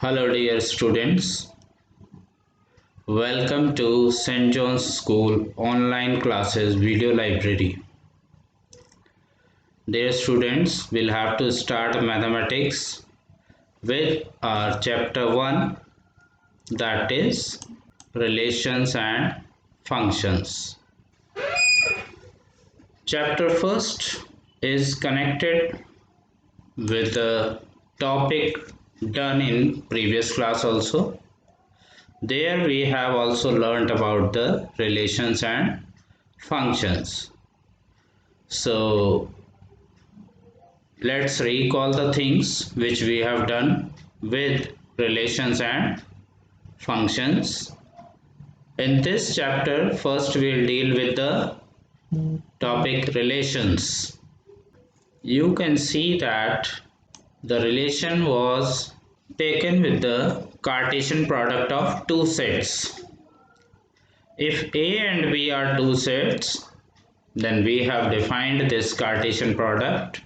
Hello dear students, welcome to St. John's School online classes video library. Dear students, we'll have to start mathematics with our chapter 1, that is relations and functions. Chapter 1st is connected with the topic done in previous class also. There we have also learnt about the relations and functions. So let's recall the things which we have done with relations and functions. In this chapter, first we'll deal with the topic relations. You can see that the relation was taken with the Cartesian product of two sets. If A and B are two sets, then we have defined this Cartesian product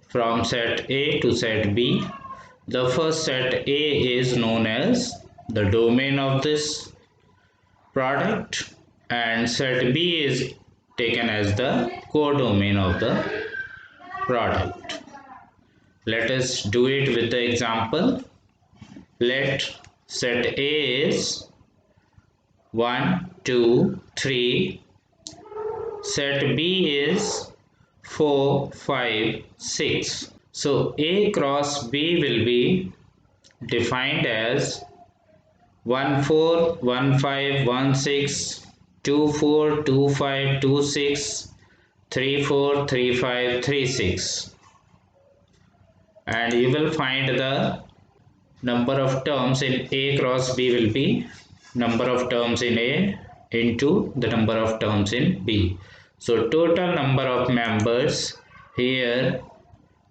from set A to set B. The first set A is known as the domain of this product and set B is taken as the codomain of the product. Let us do it with the example. Let set A is 1, 2, 3. Set B is 4, 5, 6. So A cross B will be defined as 1, 4, 1, 5, 1, 6, 2, 4, 2, 5, 2, 6, 3, 4, 3, 5, 3, 6. And you will find the number of terms in A cross B will be number of terms in A into the number of terms in B. So total number of members here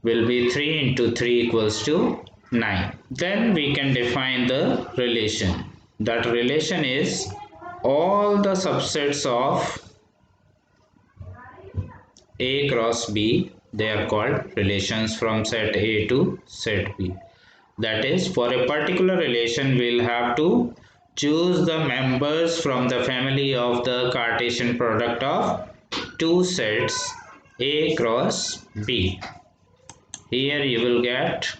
will be 3 into 3 equals to 9. Then we can define the relation. That relation is all the subsets of A cross B. They are called relations from set A to set B. That is, for a particular relation, we'll have to choose the members from the family of the Cartesian product of two sets A cross B. Here you will get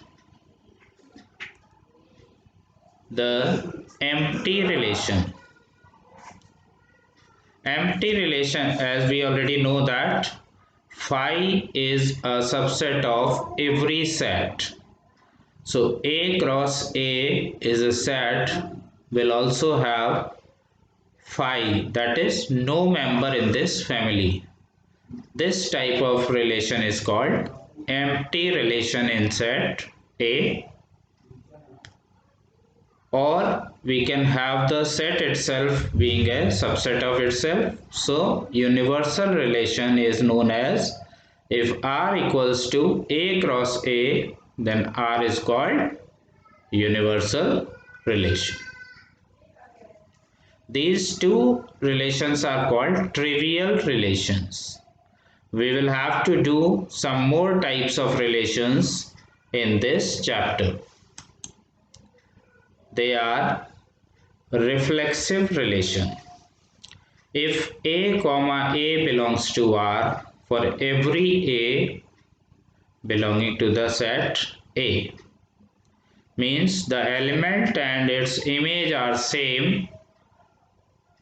the empty relation. Empty relation, as we already know that phi is a subset of every set. So A cross A is a set will also have phi, that is no member in this family. This type of relation is called empty relation in set A, or we can have the set itself being a subset of itself. So universal relation is known as, if R equals to A cross A, then R is called universal relation. These two relations are called trivial relations. We will have to do some more types of relations in this chapter. They are reflexive relation. If A comma A belongs to R, for every A belonging to the set A, means the element and its image are same.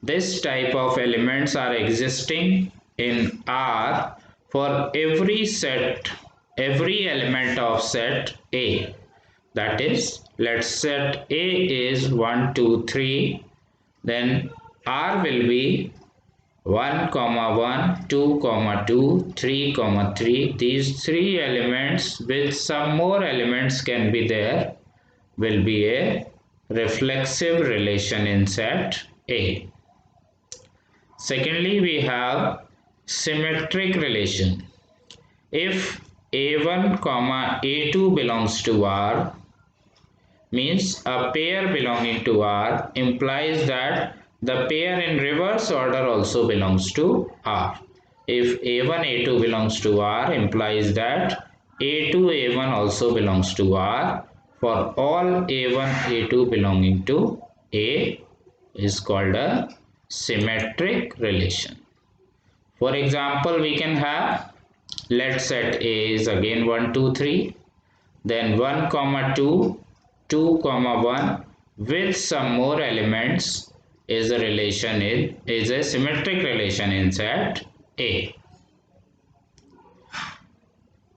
This type of elements are existing in R for every set, every element of set A. That is, let's set A is 1, 2, 3, then R will be 1, 1, 2, 2, 3, 3. These three elements with some more elements can be there, will be a reflexive relation in set A. Secondly, we have symmetric relation. If A1, A2 belongs to R, means a pair belonging to R implies that the pair in reverse order also belongs to R. If A1, A2 belongs to R implies that A2, A1 also belongs to R for all A1, A2 belonging to A is called a symmetric relation. For example, we can have, let's set A is again 1, 2, 3, then 1, 2, 2, 1 with some more elements is a relation is a symmetric relation in set A.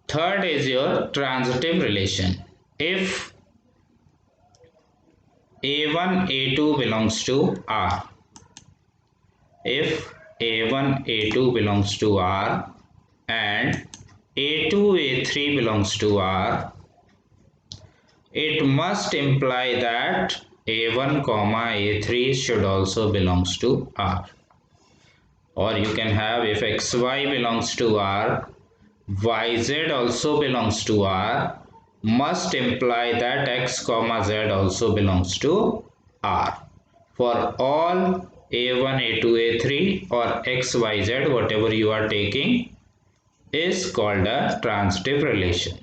Third is your transitive relation. If A1, A2 belongs to R, if A1, A2 belongs to R and A2, A3 belongs to R, it must imply that A1, A3 should also belongs to R. Or you can have, if XY belongs to R, YZ also belongs to R, must imply that X, Z also belongs to R. For all A1, A2, A3 or XYZ, whatever you are taking, is called a transitive relation.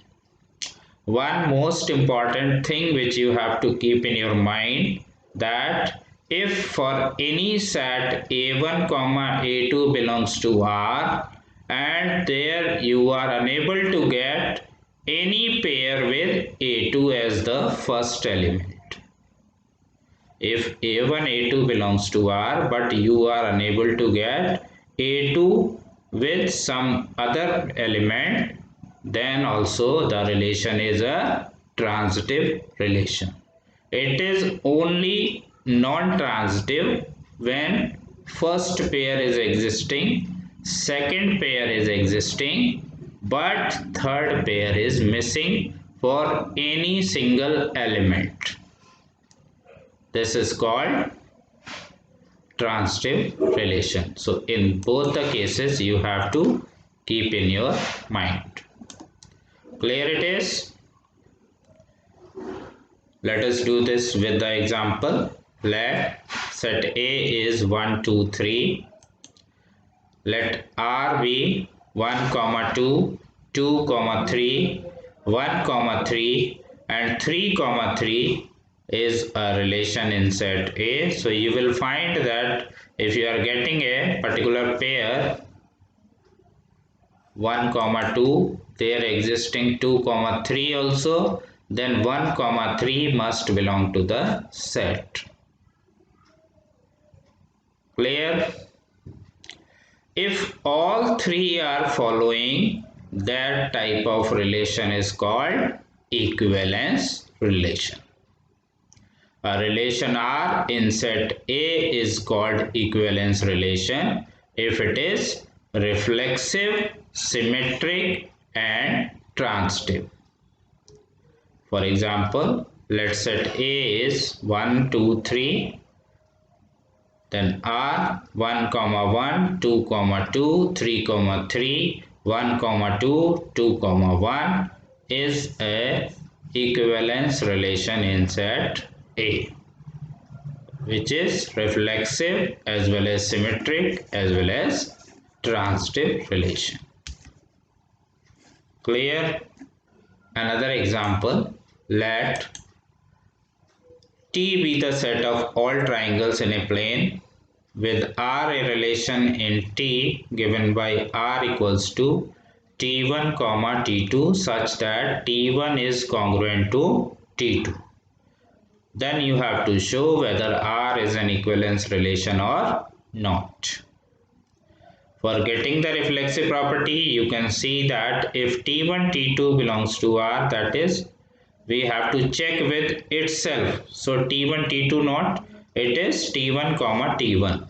One most important thing which you have to keep in your mind, that if for any set A1, A2 belongs to R and there you are unable to get any pair with A2 as the first element. If A1, A2 belongs to R but you are unable to get A2 with some other element, then also the relation is a transitive relation. It is only non-transitive when first pair is existing, second pair is existing, but third pair is missing for any single element. This is called transitive relation. So in both the cases you have to keep in your mind. Clear it is? Let us do this with the example. Let set A is 1, 2, 3. Let R be 1, 2, 2, 3, 1, 3 and 3, 3 is a relation in set A. So you will find that if you are getting a particular pair 1, 2, there existing 2, 3 also, then 1, 3 must belong to the set. Clear? If all three are following, that type of relation is called equivalence relation. A relation R in set A is called equivalence relation if it is reflexive, symmetric and transitive. For example, let's set A is 1, 2, 3, then R 1, 1, 2, 2, 3, 3, 1, 2, 2, 1 is a equivalence relation in set A, which is reflexive as well as symmetric as well as transitive relation. Clear? Another example, let T be the set of all triangles in a plane with R a relation in T given by R equals to T1, T2 such that T1 is congruent to T2. Then you have to show whether R is an equivalence relation or not. For getting the reflexive property, you can see that if T1, T2 belongs to R, that is, we have to check with itself. So T1, T2 not, it is T1, T1.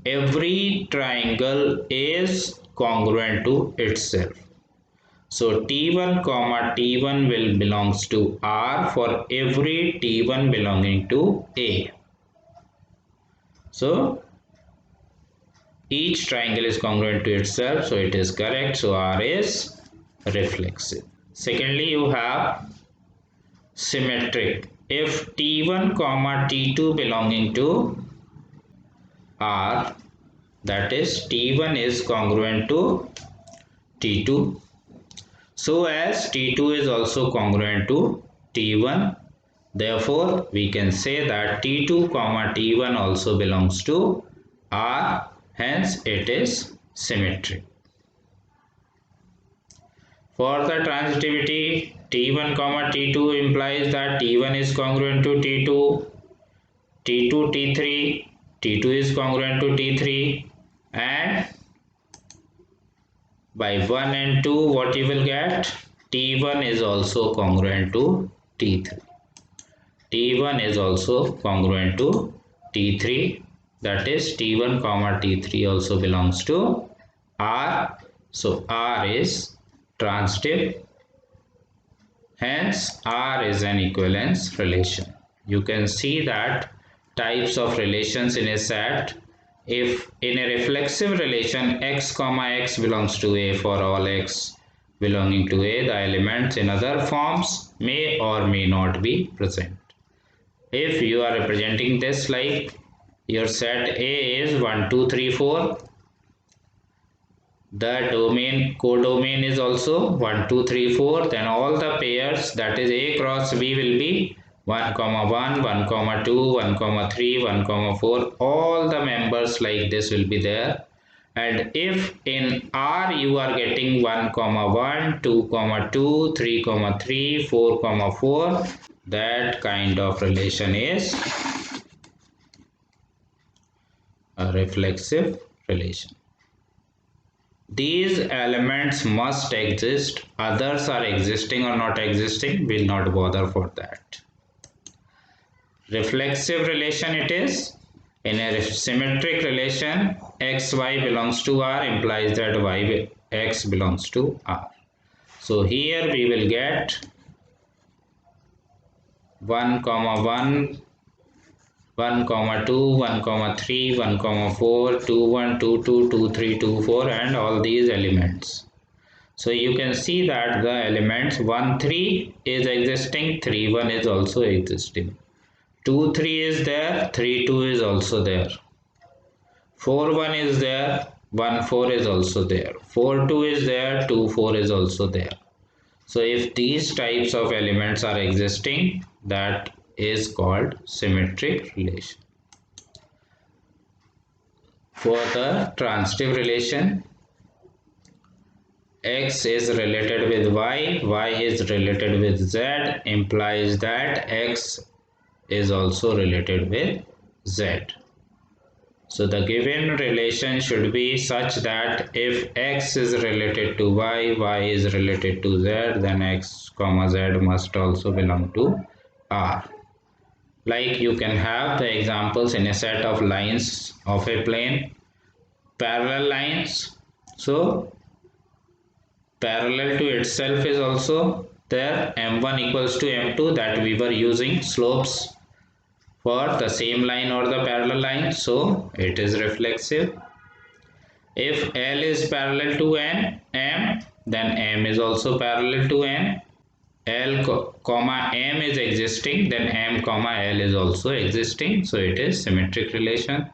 Every triangle is congruent to itself. So T1, T1 will belongs to R for every T1 belonging to A. So each triangle is congruent to itself, so it is correct. So R is reflexive. Secondly, you have symmetric. If T1, T2 belonging to R, that is T1 is congruent to T2, so as T2 is also congruent to T1, Therefore, we can say that T2 comma T1 also belongs to R, hence it is symmetric. For the transitivity, T1 comma T2 implies that T1 is congruent to T2, T2 T3, T2 is congruent to T3, and by 1 and 2 what you will get? T1 is also congruent to T3. T1 is also congruent to T3, that is T1 comma T3 also belongs to R. So R is transitive, hence R is an equivalence relation. You can see that types of relations in a set. If in a reflexive relation x comma x belongs to A for all x belonging to A, the elements in other forms may or may not be present. If you are representing this like your set A is 1, 2, 3, 4, the domain codomain is also 1, 2, 3, 4, then all the pairs, that is A cross B, will be 1, 1, 1, 2, 1, 3, 1, 4, all the members like this will be there. And if in R you are getting 1, 1, 2, 2, 3, 3, 4, 4, that kind of relation is a reflexive relation. These elements must exist, others are existing or not existing, will not bother for that. Reflexive relation it is. In a symmetric relation, xy belongs to R implies that x belongs to R. So here we will get 1, 1, 1, 2, 1, 3, 1, 4, 2, 1, 2, 2, 2, 3, 2, 4, and all these elements. So you can see that the elements 1, 3 is existing, 3, 1 is also existing. 2, 3 is there, 3, 2 is also there. 4, 1 is there, 1, 4 is also there. 4, 2 is there, 2, 4 is also there. So if these types of elements are existing, that is called symmetric relation. For the transitive relation, x is related with y is related with z, implies that x is also related with z. So the given relation should be such that if x is related to y is related to z, then x comma z must also belong to R. Like you can have the examples in a set of lines of a plane, parallel lines. So parallel to itself is also there, m1 equals to m2, that we were using slopes for the same line or the parallel line, so it is reflexive. If L is parallel to M, then M is also parallel to N. L comma M is existing, then M comma L is also existing, so it is symmetric relation.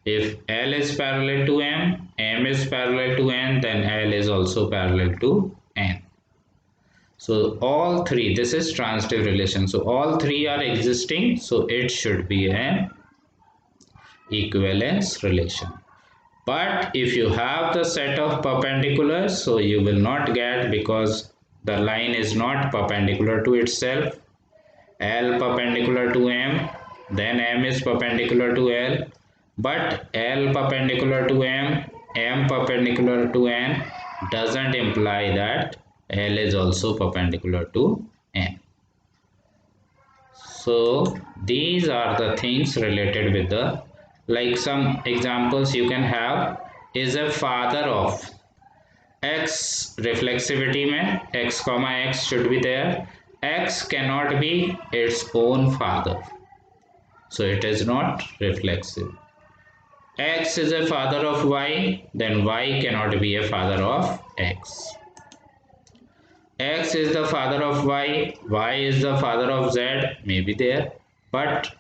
If L is parallel to M is parallel to N, then L is also parallel to N. So all three, this is transitive relation. So all three are existing, so it should be an equivalence relation. But if you have the set of perpendiculars, so you will not get, because the line is not perpendicular to itself. L perpendicular to M, then M is perpendicular to L, but L perpendicular to M perpendicular to N doesn't imply that L is also perpendicular to N. So these are the things related with the, like some examples you can have is a father of x, reflexivity mein x comma x should be there. X cannot be its own father, so it is not reflexive. X is a father of y, then y cannot be a father of x. X is the father of y is the father of z, may be there, but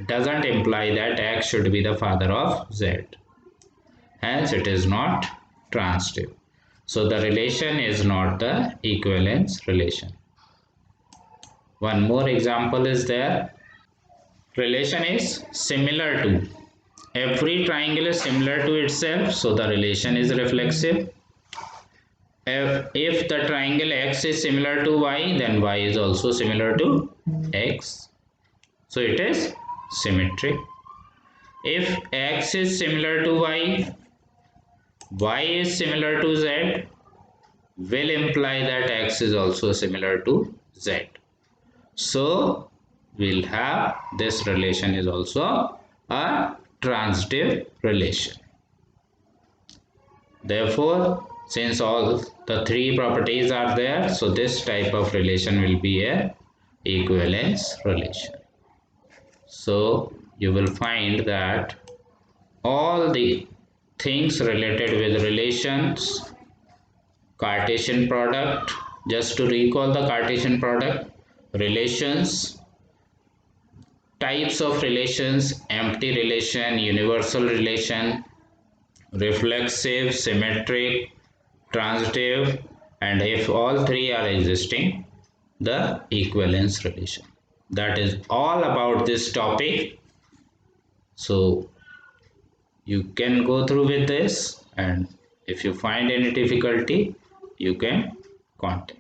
doesn't imply that x should be the father of z. Hence it is not transitive. So the relation is not the equivalence relation. One more example is there. Relation is similar to. Every triangle is similar to itself, so the relation is reflexive. If the triangle x is similar to y, then y is also similar to x. So it is symmetric. If x is similar to y is similar to z, will imply that x is also similar to z. So we'll have this relation is also a transitive relation. Therefore, since all the three properties are there, so this type of relation will be a equivalence relation. So you will find that all the things related with relations, Cartesian product, just to recall the Cartesian product, relations, types of relations, empty relation, universal relation, reflexive, symmetric, transitive, and if all three are existing, the equivalence relation. That is all about this topic. So you can go through with this, and if you find any difficulty, you can contact.